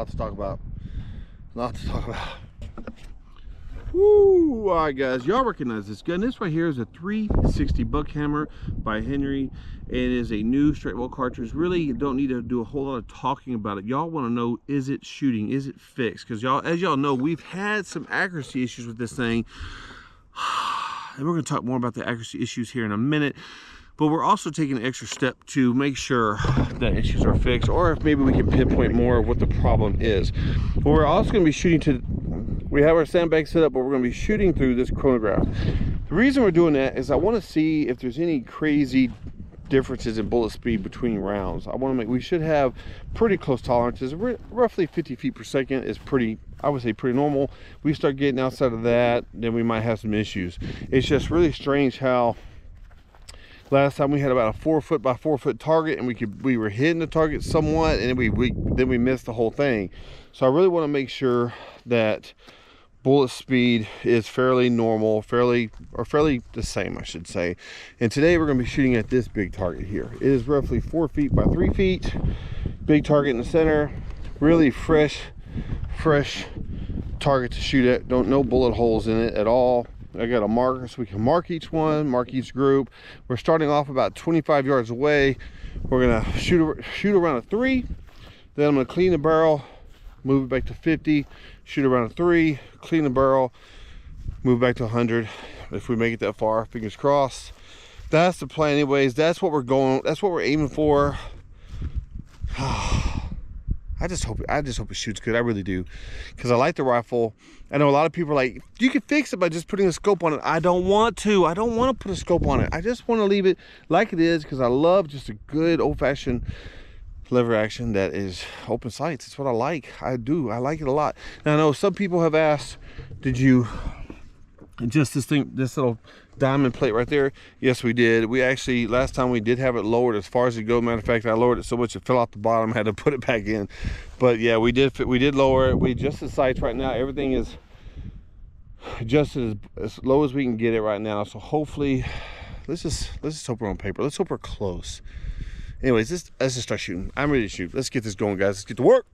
to talk about. Woo! All right, guys, y'all recognize this gun. This right here is a 360 Buckhammer by Henry. It is a new straight well cartridge. Really, you don't need to do a whole lot of talking about it. Y'all want to know, is it shooting? Is it fixed? Because y'all, as y'all know, we've had some accuracy issues with this thing. And we're going to talk more about the accuracy issues here in a minute. But we're also taking an extra step to make sure that issues are fixed, or if maybe we can pinpoint more of what the problem is. But we're also going to be shooting to, we have our sandbag set up, but we're going to be shooting through this chronograph. The reason we're doing that is I want to see if there's any crazy differences in bullet speed between rounds. I want to make, we should have pretty close tolerances. Roughly 50 feet per second is pretty, I would say pretty normal. We start getting outside of that, then we might have some issues. It's just really strange how last time we had about a 4 foot by 4 foot target, and we were hitting the target somewhat, and then we missed the whole thing. So I really want to make sure that bullet speed is fairly normal, fairly the same, I should say. And today we're going to be shooting at this big target here. It is roughly 4 feet by 3 feet. Big target in the center. Really fresh target to shoot at. No bullet holes in it at all. I got a marker so we can mark each one, mark each group. We're starting off about 25 yards away. We're gonna shoot around a 3. Then I'm gonna clean the barrel, move it back to 50, shoot around a 3, clean the barrel, move back to 100. If we make it that far, fingers crossed. That's the plan anyways. That's what we're going, that's what we're aiming for. I just hope it shoots good. I really do, because I like the rifle. I know a lot of people are like, you can fix it by just putting a scope on it. I don't want to. I don't want to put a scope on it. I just want to leave it like it is, because I love just a good old-fashioned lever action that is open sights. It's what I like. I do. I like it a lot. Now I know some people have asked, did you adjust this thing, this little diamond plate right there? Yes, we did. We actually, last time we did have it lowered as far as it go. Matter of fact, I lowered it so much it fell off the bottom. I had to put it back in. But yeah, we did lower it. We adjusted sights right now. Everything is adjusted as low as we can get it right now. So hopefully, let's just hope we're on paper. Let's hope we're close. Anyways, let's just start shooting. I'm ready to shoot. Let's get this going, guys. Let's get to work.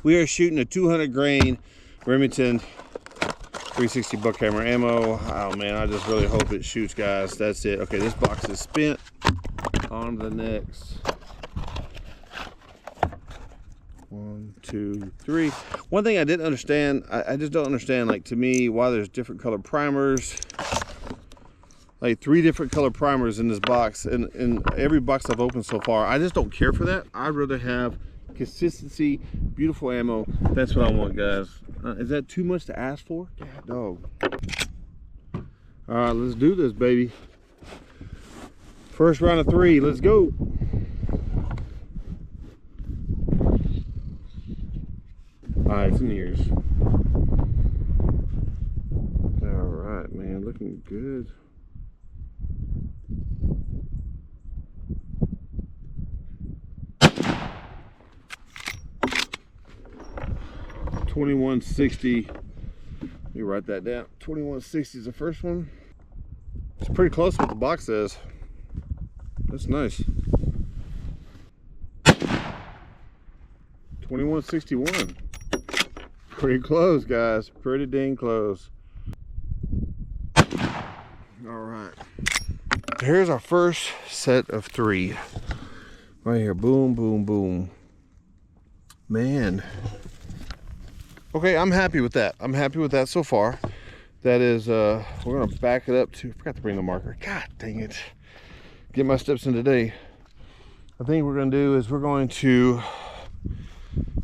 We are shooting a 200 grain Remington 360 Buckhammer ammo. Oh man, I just really hope it shoots, guys. That's it. Okay, this box is spent. On to the next. 1, 2, 3. One thing I didn't understand, I just don't understand, like, to me, why there's different color primers. Like 3 different color primers in this box, and in every box I've opened so far. I just don't care for that. I'd rather have consistency, beautiful ammo. That's what I want, guys. Is that too much to ask for? God, dog. All right, let's do this, baby. First round of 3, let's go. All right, it's in the ears. All right, man, looking good. $21.60. Let me write that down. $21.60 is the first one. It's pretty close to what the box says. That's nice. $21.61. Pretty close, guys. Pretty dang close. All right. Here's our first set of 3. Right here. Boom, boom, boom. Man. Okay, I'm happy with that. I'm happy with that so far. That is, we're gonna back it up to, I forgot to bring the marker. God dang it. Get my steps in today. I think what we're gonna do is we're going to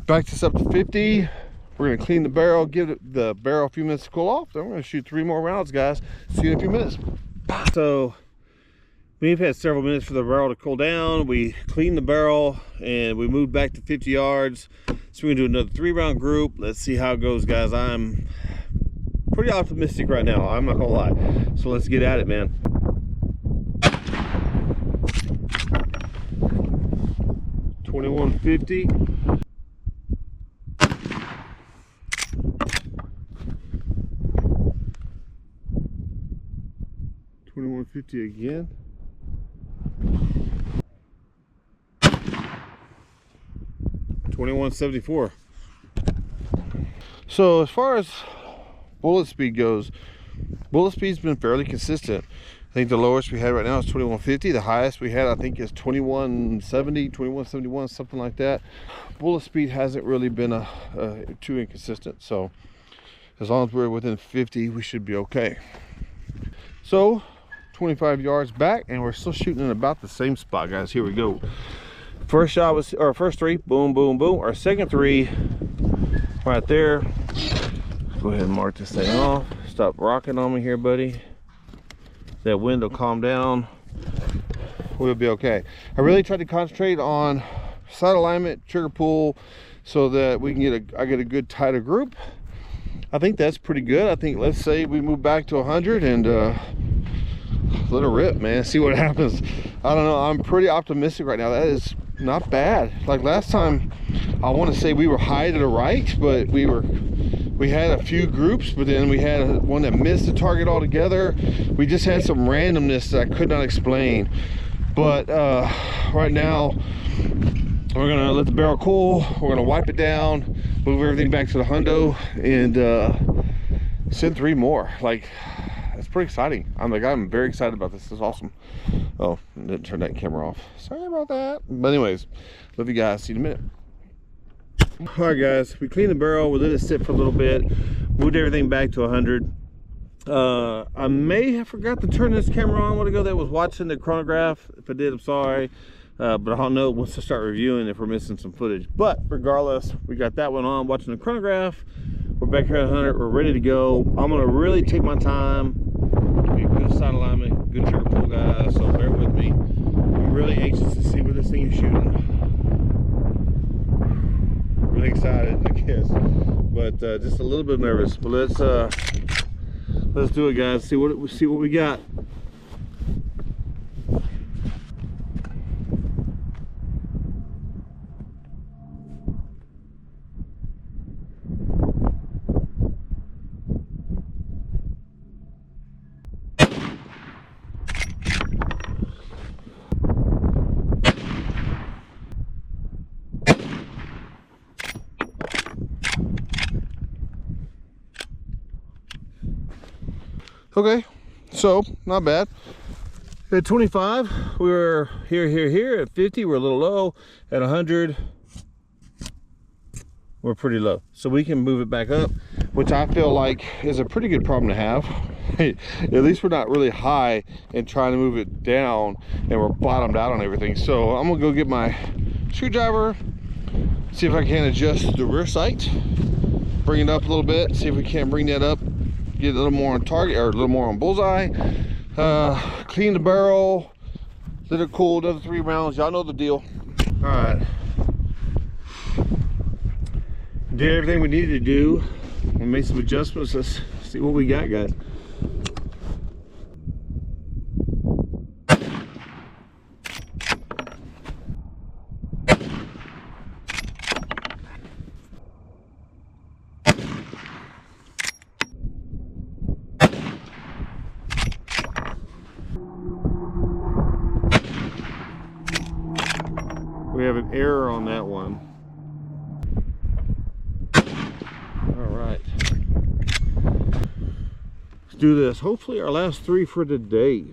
back this up to 50. We're gonna clean the barrel, give the barrel a few minutes to cool off. Then we're gonna shoot 3 more rounds, guys. See you in a few minutes. So, we've had several minutes for the barrel to cool down. We cleaned the barrel and we moved back to 50 yards. So we're gonna do another 3-round group. Let's see how it goes, guys. I'm pretty optimistic right now. I'm not gonna lie. So let's get at it, man. $21.50. $21.50 again. $21.74. So as far as bullet speed goes, bullet speed's been fairly consistent. I think the lowest we had right now is 2150. The highest we had, I think, is 2170, 2171, something like that. Bullet speed hasn't really been too inconsistent. So as long as we're within 50, we should be okay. So 25 yards back, and we're still shooting in about the same spot, guys. Here we go. First shot was our first three, boom, boom, boom. Our second three, right there. Go ahead and mark this thing off. Stop rocking on me here, buddy. That wind will calm down. We'll be okay. I really tried to concentrate on sight alignment, trigger pull, so that we can I get a good tighter group. I think that's pretty good. I think, let's say we move back to 100 and let it rip, man. See what happens. I don't know. I'm pretty optimistic right now. That is not bad. Like last time, I want to say we were high to the right, but we had a few groups, but then we had one that missed the target altogether. We just had some randomness that I could not explain. But right now, we're gonna let the barrel cool. We're gonna wipe it down, move everything back to the hundo, and send 3 more. Like, it's pretty exciting. I'm very excited about this. This is awesome. Oh, I didn't turn that camera off. Sorry about that. But anyways, love you guys. See you in a minute. All right, guys, we cleaned the barrel. We let it sit for a little bit, moved everything back to 100. I may have forgot to turn this camera on a while ago that was watching the chronograph. If I did, I'm sorry. But I'll know once I start reviewing if we're missing some footage. But regardless, we got that one on, watching the chronograph. We're back here at 100. We're ready to go. I'm gonna really take my time. Be a good side alignment, good trigger pull, guys. So bear with me. I'm really anxious to see where this thing is shooting. Really excited, I guess, but just a little bit nervous. But let's do it, guys. See what we got. Okay, so not bad. At 25, we were here. At 50, we're a little low. At 100, we're pretty low. So we can move it back up, which I feel like is a pretty good problem to have. At least we're not really high and trying to move it down, and we're bottomed out on everything. So I'm gonna go get my screwdriver, see if I can adjust the rear sight, bring it up a little bit, see if we can't bring that up, get a little more on target, or a little more on bullseye. Clean the barrel, let it cool, another 3 rounds. Y'all know the deal. All right, did everything we needed to do. We made some adjustments. Let's see what we got, guys. We have an error on that one. All right, let's do this. Hopefully our last 3 for today.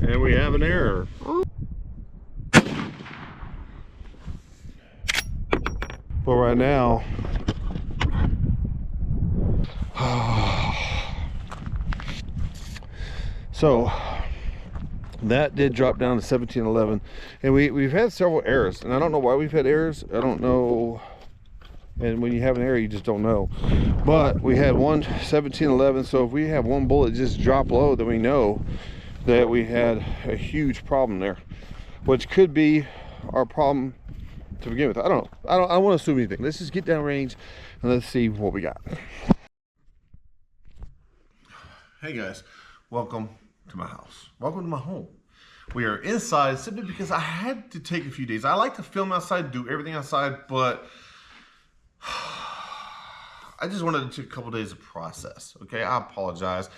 And we have an error. But right now, so that did drop down to 1711, and we've had several errors, and I don't know why we've had errors. I don't know, and when you have an error, you just don't know. But we had one 1711, so if we have one bullet just drop low, then we know that we had a huge problem there, which could be our problem to begin with. I don't know. I don't want to assume anything. Let's just get down range and let's see what we got. Hey guys, welcome to my house. Welcome to my home. We are inside simply because I had to take a few days. I like to film outside, do everything outside, but I just wanted to take a couple days of process. Okay, I apologize.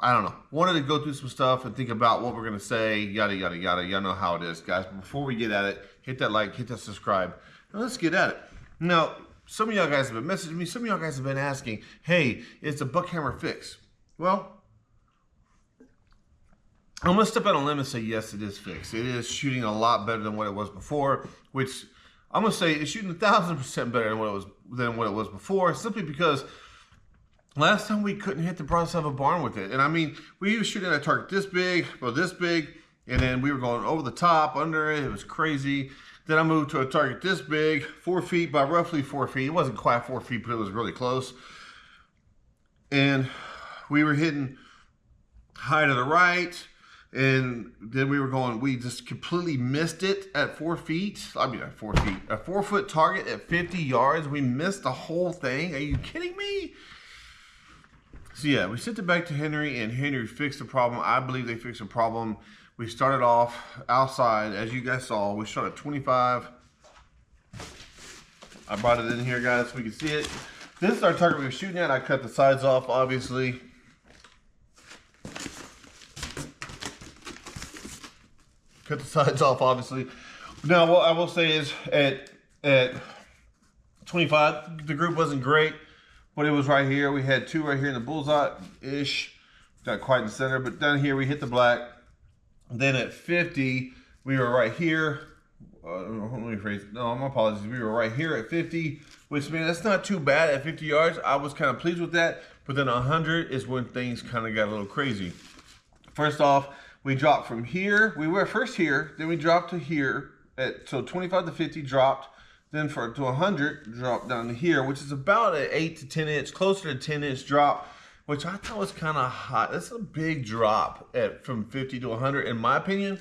I don't know. Wanted to go through some stuff and think about what we're going to say, yada, yada, yada. Y'all know how it is, guys. But before we get at it, hit that like, hit that subscribe. Now, let's get at it. Now, some of y'all guys have been messaging me. Some of y'all guys have been asking, hey, is the Buckhammer fixed? Well, I'm going to step out on a limb and say, yes, it is fixed. It is shooting a lot better than what it was before, which I'm going to say it's shooting 1,000% better than what it was before, simply because last time we couldn't hit the broadside of a barn with it. And I mean, we were shooting at a target this big, well, this big, and then we were going over the top, under it. It was crazy. Then I moved to a target this big, 4 feet by roughly 4 feet. It wasn't quite 4 feet, but it was really close. And we were hitting high to the right. And then we just completely missed it at 4 feet. I mean, at 4 feet. A 4-foot target at 50 yards. We missed the whole thing. Are you kidding me? So yeah, we sent it back to Henry, and Henry fixed the problem. I believe they fixed the problem. We started off outside, as you guys saw. We shot at 25. I brought it in here, guys, so we can see it. This is our target we were shooting at. I cut the sides off, obviously. Cut the sides off, obviously. Now, what I will say is at 25, the group wasn't great, but it was right here. We had 2 right here in the bullseye-ish. Not quite in the center, but down here we hit the black. Then at 50, we were right here. Let me rephrase. No, my apologies. We were right here at 50, which means that's not too bad at 50 yards. I was kind of pleased with that. But then 100 is when things kind of got a little crazy. First off, we dropped from here. We were first here, then we dropped to here. So 25 to 50 dropped. Then to 100, dropped down to here, which is about an 8 to 10 inch, closer to 10 inch drop, which I thought was kind of hot. That's a big drop from 50 to 100, in my opinion.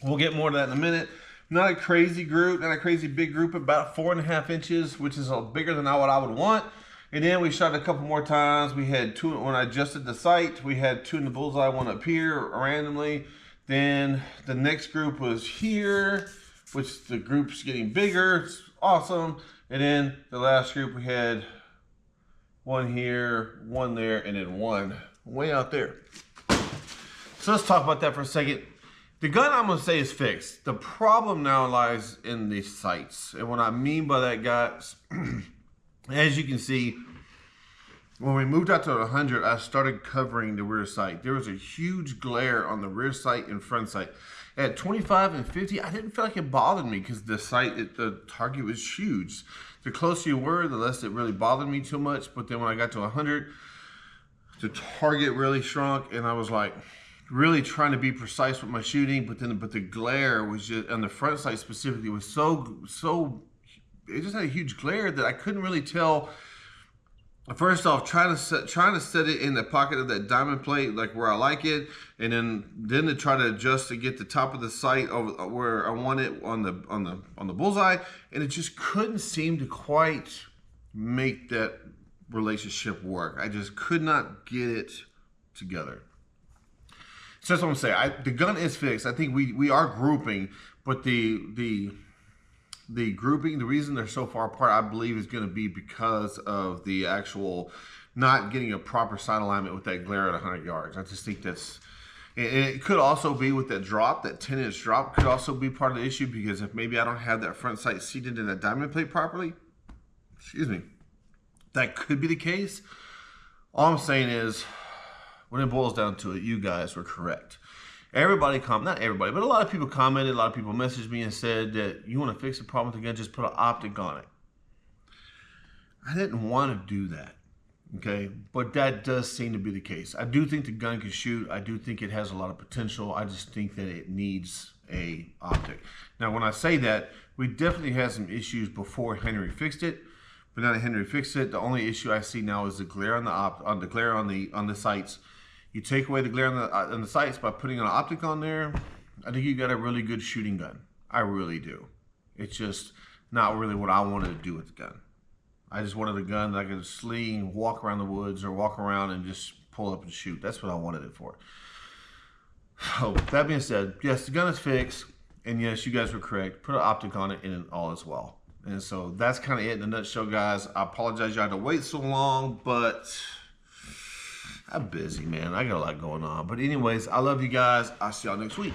We'll get more to that in a minute. Not a crazy group, not a crazy big group, about 4.5 inches, which is bigger than what I would want. And then we shot a couple more times. We had 2, when I adjusted the sight, we had 2 in the bullseye, 1 up here randomly. Then the next group was here, which the group's getting bigger. It's awesome. And then the last group, we had 1 here, 1 there, and then 1 way out there. So let's talk about that for a second. The gun, I'm going to say, is fixed. The problem now lies in the sights. And what I mean by that, guys, as you can see, when we moved out to 100, I started covering the rear sight. There was a huge glare on the rear sight and front sight. At 25 and 50, I didn't feel like it bothered me because the target was huge. The closer you were, the less it really bothered me too much. But then when I got to 100, the target really shrunk, and I was like really trying to be precise with my shooting. But the glare was just on the front sight specifically was so. It just had a huge glare that I couldn't really tell. First off, trying to set it in the pocket of that diamond plate, like where I like it, and then to try to adjust to get the top of the sight over where I want it on the bullseye, and it just couldn't seem to quite make that relationship work. I just could not get it together. So that's what I'm saying. The gun is fixed. I think we are grouping, but the grouping, the reason they're so far apart, I believe, is going to be because of the actual not getting a proper sight alignment with that glare at 100 yards. I just think that's, and it could also be with that drop, that 10-inch drop could also be part of the issue, because if maybe I don't have that front sight seated in that diamond plate properly, excuse me, that could be the case. All I'm saying is, when it boils down to it, you guys were correct. Everybody not everybody, but a lot of people commented, a lot of people messaged me and said that you want to fix the problem with the gun, just put an optic on it. I didn't want to do that, okay? But that does seem to be the case. I do think the gun can shoot. I do think it has a lot of potential. I just think that it needs a optic. Now, when I say that, we definitely had some issues before Henry fixed it, but now that Henry fixed it, the only issue I see now is the glare on the sights. You take away the glare on the sights by putting an optic on there, I think you got a really good shooting gun. I really do. It's just not really what I wanted to do with the gun. I just wanted a gun that I could sling, walk around the woods, or walk around and just pull up and shoot. That's what I wanted it for. So, that being said, yes, the gun is fixed, and yes, you guys were correct. Put an optic on it, and all is well. And so that's kind of it in a nutshell, guys. I apologize you had to wait so long, but I'm busy, man. I got a lot going on. But anyways, I love you guys. I'll see y'all next week.